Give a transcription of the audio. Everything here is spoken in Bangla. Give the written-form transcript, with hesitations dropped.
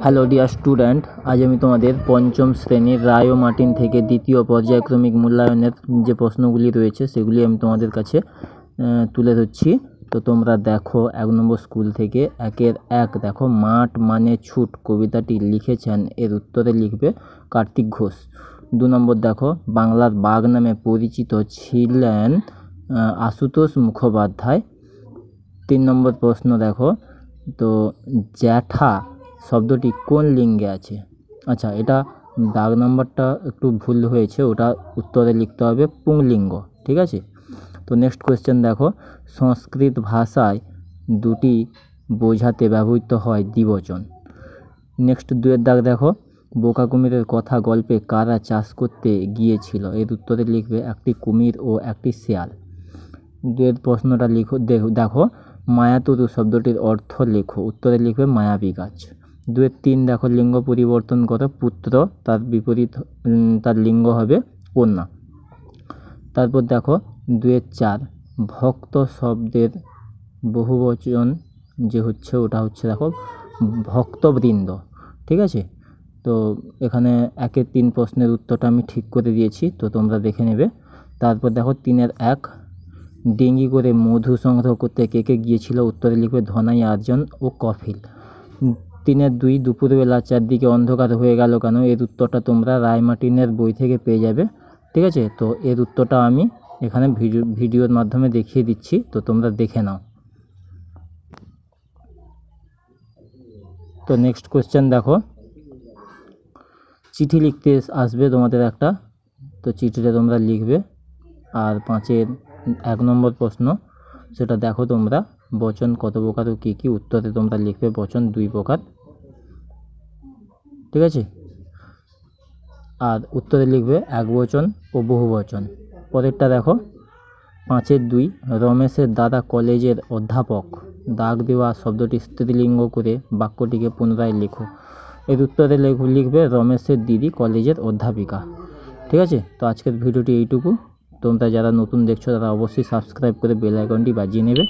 হ্যালো ডিয়ার স্টুডেন্ট, আজ আমি তোমাদের পঞ্চম শ্রেণীর রায় ও মার্টিন থেকে দ্বিতীয় পর্যায়ক্রমিক মূল্যায়নের যে প্রশ্নগুলি রয়েছে সেগুলি আমি তোমাদের কাছে তুলে ধরছি। তো তোমরা দেখো, 1 নম্বর স্কুল থেকে 1-এর 1 দেখো, মাঠ মানে ছুট কবিতাটি লিখেছেন, এর উত্তরে লিখবে কার্তিক ঘোষ। 2 নম্বর দেখো, বাংলার বাঘ নামে পরিচিত ছিলেন আশুতোষ মুখোপাধ্যায়। 3 নম্বর প্রশ্ন দেখো, তো জ্যাঠা শব্দটি কোন লিঙ্গে আছে? আচ্ছা, এটা দাগ নাম্বারটা একটু ভুল হয়েছে, ওটা উত্তরে লিখতে হবে পুংলিঙ্গ, ঠিক আছে। তো নেক্সট কোয়েশ্চেন দেখো, সংস্কৃত ভাষায় দুটি বোঝাতে ব্যবহৃত হয় দ্বিবচন। নেক্সট 2-এর দাগ দেখো, বোকা কুমিরের কথা গল্পে কারা চাষ করতে গিয়েছিল? এর উত্তরে লিখবে একটি কুমির ও একটি শেয়াল। 2-এর প্রশ্নটা দেখো, মায়াতুরু শব্দটির অর্থ লেখো। উত্তরে লিখবে মায়াবী গাছ। 2-এর 3 দেখো, লিঙ্গ পরিবর্তন করো। পুত্র তার বিপরীত তার লিঙ্গ হবে কন্যা। তারপর দেখো 2-এর 4, ভক্ত শব্দের বহুবচন যে হচ্ছে ওটা হচ্ছে দেখো ভক্তবৃন্দ, ঠিক আছে। তো এখানে 1-এর 3 প্রশ্নের উত্তরটা আমি ঠিক করে দিয়েছি, তো তোমরা দেখে নেবে। তারপর দেখো 3-এর 1, ডিঙ্গি করে মধু সংগ্রহ করতে কে কে গিয়েছিল? উত্তরে লিখবে ধনাই, আর্জন ও কফিল। 3-এর 2, দুপুরবেলা চারদিকে অন্ধকার হয়ে গেল কেন? এর উত্তরটা তোমরা রায় মার্টিনের বই থেকে পেয়ে যাবে, ঠিক আছে। তো এর উত্তরটা আমি এখানে ভিডিওর মাধ্যমে দেখিয়ে দিচ্ছি, তো তোমরা দেখে নাও। তো নেক্সট কোয়েশ্চেন দেখো, চিঠি লিখতে আসবে তোমাদের একটা, তো চিঠিটা তোমরা লিখবে। আর 5-এর 1 নম্বর প্রশ্ন, সেটা দেখো তোমরা, বচন কত প্রকার ও কী কী? উত্তরে তোমরা লিখবে বচন 2 প্রকার, ঠিক আছে। আর উত্তরে লিখবে একবচন ও বহুবচন। পরেরটা দেখো, 5-এর 2, রমেশের দাদা কলেজের অধ্যাপক। দাগ দেওয়া শব্দটি স্ত্রীলিঙ্গ করে বাক্যটিকে পুনরায় লেখো। এর উত্তরে লিখবে রমেশের দিদি কলেজের অধ্যাপিকা, ঠিক আছে। তো আজকের ভিডিওটি এইটুকু। তোমরা যারা নতুন দেখছো তারা অবশ্যই সাবস্ক্রাইব করে বেল আইকনটি বাজিয়ে নেবে।